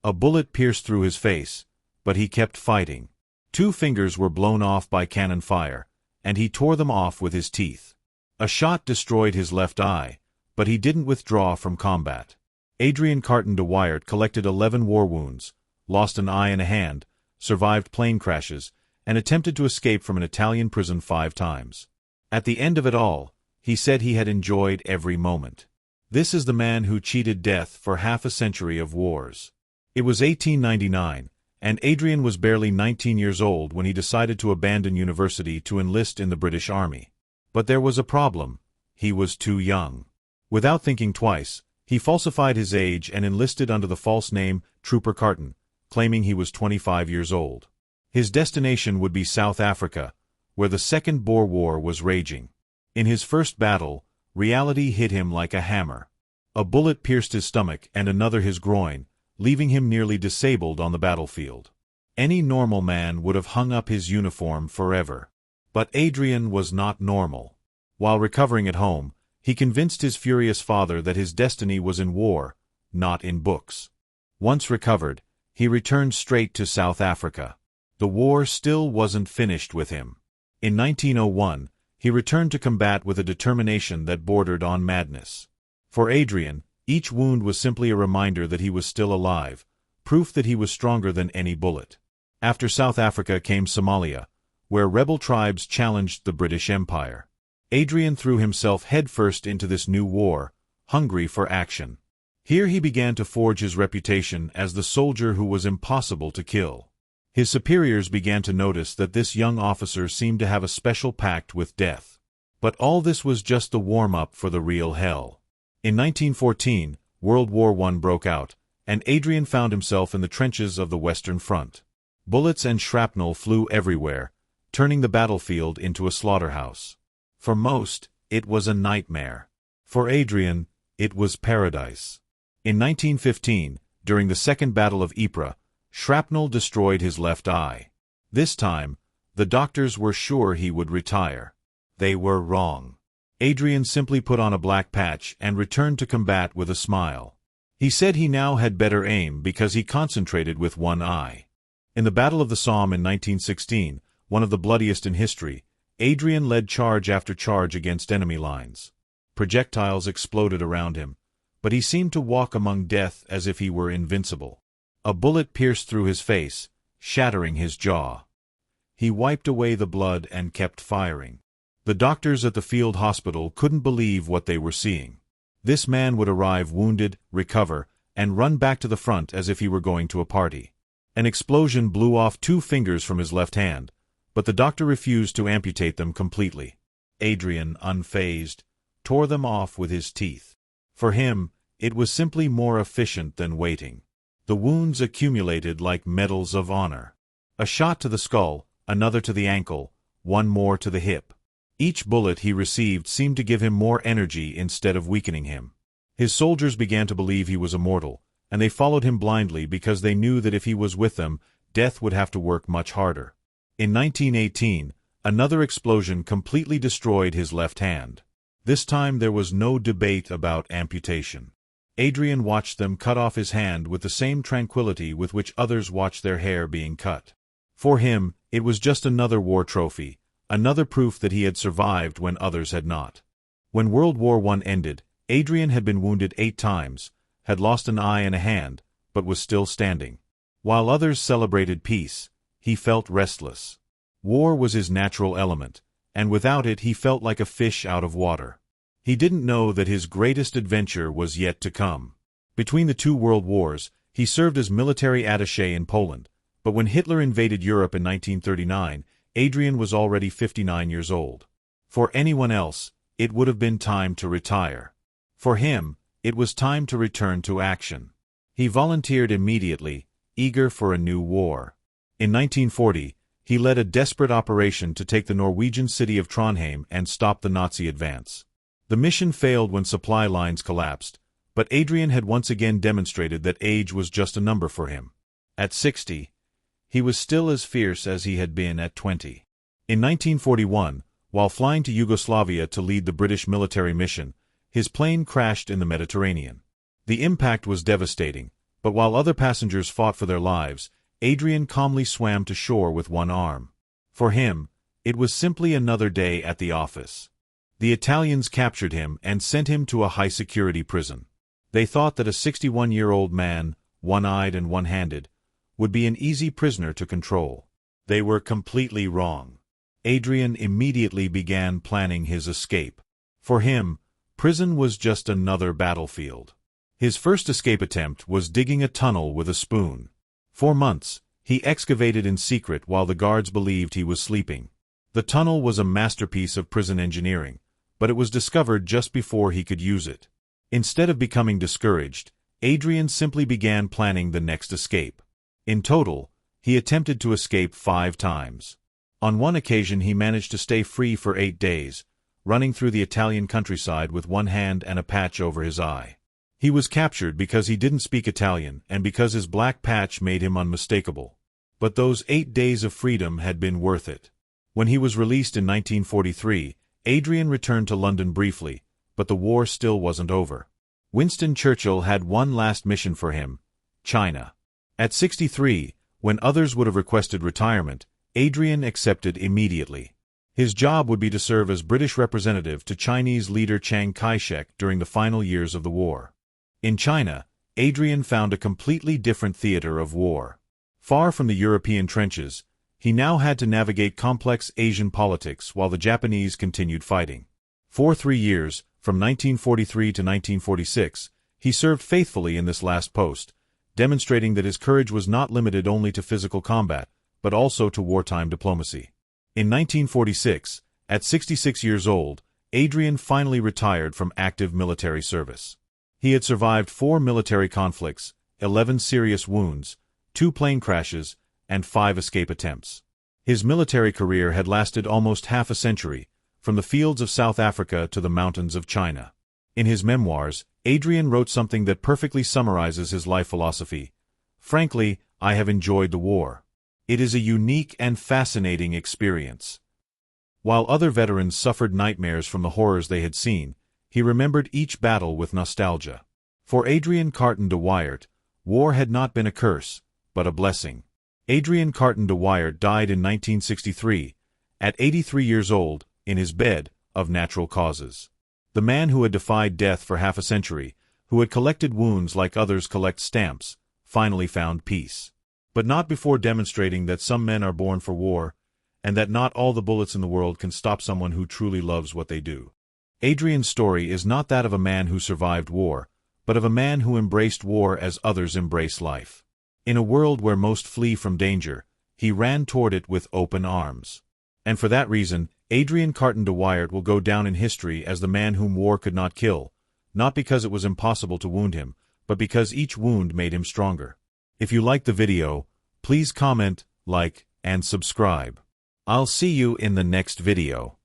A bullet pierced through his face, but he kept fighting. 2 fingers were blown off by cannon fire, and he tore them off with his teeth. A shot destroyed his left eye, but he didn't withdraw from combat. Adrian Carton de Wiart collected 11 war wounds, lost an eye and a hand, survived plane crashes, and attempted to escape from an Italian prison 5 times. At the end of it all, he said he had enjoyed every moment. This is the man who cheated death for half a century of wars. It was 1899, and Adrian was barely 19 years old when he decided to abandon university to enlist in the British Army. But there was a problem. He was too young. Without thinking twice, he falsified his age and enlisted under the false name Trooper Carton, claiming he was 25 years old. His destination would be South Africa, where the Second Boer War was raging. In his first battle, reality hit him like a hammer. A bullet pierced his stomach and another his groin, leaving him nearly disabled on the battlefield. Any normal man would have hung up his uniform forever. But Adrian was not normal. While recovering at home, he convinced his furious father that his destiny was in war, not in books. Once recovered, he returned straight to South Africa. The war still wasn't finished with him. In 1901, he returned to combat with a determination that bordered on madness. For Adrian, each wound was simply a reminder that he was still alive, proof that he was stronger than any bullet. After South Africa came Somalia, where rebel tribes challenged the British Empire. Adrian threw himself headfirst into this new war, hungry for action. Here he began to forge his reputation as the soldier who was impossible to kill. His superiors began to notice that this young officer seemed to have a special pact with death. But all this was just the warm-up for the real hell. In 1914, World War I broke out, and Adrian found himself in the trenches of the Western Front. Bullets and shrapnel flew everywhere, turning the battlefield into a slaughterhouse. For most, it was a nightmare. For Adrian, it was paradise. In 1915, during the Second Battle of Ypres, shrapnel destroyed his left eye. This time, the doctors were sure he would retire. They were wrong. Adrian simply put on a black patch and returned to combat with a smile. He said he now had better aim because he concentrated with one eye. In the Battle of the Somme in 1916, one of the bloodiest in history, Adrian led charge after charge against enemy lines. Projectiles exploded around him, but he seemed to walk among death as if he were invincible. A bullet pierced through his face, shattering his jaw. He wiped away the blood and kept firing. The doctors at the field hospital couldn't believe what they were seeing. This man would arrive wounded, recover, and run back to the front as if he were going to a party. An explosion blew off 2 fingers from his left hand, but the doctor refused to amputate them completely. Adrian, unfazed, tore them off with his teeth. For him, it was simply more efficient than waiting. The wounds accumulated like medals of honor. A shot to the skull, another to the ankle, one more to the hip. Each bullet he received seemed to give him more energy instead of weakening him. His soldiers began to believe he was immortal, and they followed him blindly because they knew that if he was with them, death would have to work much harder. In 1918, another explosion completely destroyed his left hand. This time there was no debate about amputation. Adrian watched them cut off his hand with the same tranquility with which others watch their hair being cut. For him, it was just another war trophy, another proof that he had survived when others had not. When World War I ended, Adrian had been wounded 8 times, had lost an eye and a hand, but was still standing. While others celebrated peace, he felt restless. War was his natural element, and without it he felt like a fish out of water. He didn't know that his greatest adventure was yet to come. Between the 2 world wars, he served as military attaché in Poland, but when Hitler invaded Europe in 1939, Adrian was already 59 years old. For anyone else, it would have been time to retire. For him, it was time to return to action. He volunteered immediately, eager for a new war. In 1940, he led a desperate operation to take the Norwegian city of Trondheim and stop the Nazi advance. The mission failed when supply lines collapsed, but Adrian had once again demonstrated that age was just a number for him. At 60, he was still as fierce as he had been at 20. In 1941, while flying to Yugoslavia to lead the British military mission, his plane crashed in the Mediterranean. The impact was devastating, But while other passengers fought for their lives, Adrian calmly swam to shore with one arm. For him, it was simply another day at the office. The Italians captured him and sent him to a high-security prison. They thought that a 61-year-old man, one-eyed and one-handed, would be an easy prisoner to control. They were completely wrong. Adrian immediately began planning his escape. For him, prison was just another battlefield. His first escape attempt was digging a tunnel with a spoon. For months, he excavated in secret while the guards believed he was sleeping. The tunnel was a masterpiece of prison engineering, but it was discovered just before he could use it. Instead of becoming discouraged, Adrian simply began planning the next escape. In total, he attempted to escape 5 times. On one occasion he managed to stay free for 8 days, running through the Italian countryside with one hand and a patch over his eye. He was captured because he didn't speak Italian and because his black patch made him unmistakable. But those 8 days of freedom had been worth it. When he was released in 1943, Adrian returned to London briefly, but the war still wasn't over. Winston Churchill had one last mission for him: China. At 63, when others would have requested retirement, Adrian accepted immediately. His job would be to serve as British representative to Chinese leader Chiang Kai-shek during the final years of the war. In China, Adrian found a completely different theater of war. Far from the European trenches, he now had to navigate complex Asian politics while the Japanese continued fighting. For 3 years, from 1943 to 1946, he served faithfully in this last post, demonstrating that his courage was not limited only to physical combat, but also to wartime diplomacy. In 1946, at 66 years old, Adrian finally retired from active military service. He had survived 4 military conflicts, 11 serious wounds, 2 plane crashes, and 5 escape attempts. His military career had lasted almost half a century, from the fields of South Africa to the mountains of China. In his memoirs, Adrian wrote something that perfectly summarizes his life philosophy: "Frankly, I have enjoyed the war. It is a unique and fascinating experience." While other veterans suffered nightmares from the horrors they had seen, he remembered each battle with nostalgia. For Adrian Carton de Wiart, war had not been a curse, but a blessing. Adrian Carton de Wiart died in 1963, at 83 years old, in his bed, of natural causes. The man who had defied death for half a century, who had collected wounds like others collect stamps, finally found peace. But not before demonstrating that some men are born for war, and that not all the bullets in the world can stop someone who truly loves what they do. Adrian's story is not that of a man who survived war, but of a man who embraced war as others embrace life. In a world where most flee from danger, he ran toward it with open arms. And for that reason, Adrian Carton de Wiart will go down in history as the man whom war could not kill, not because it was impossible to wound him, but because each wound made him stronger. If you liked the video, please comment, like, and subscribe. I'll see you in the next video.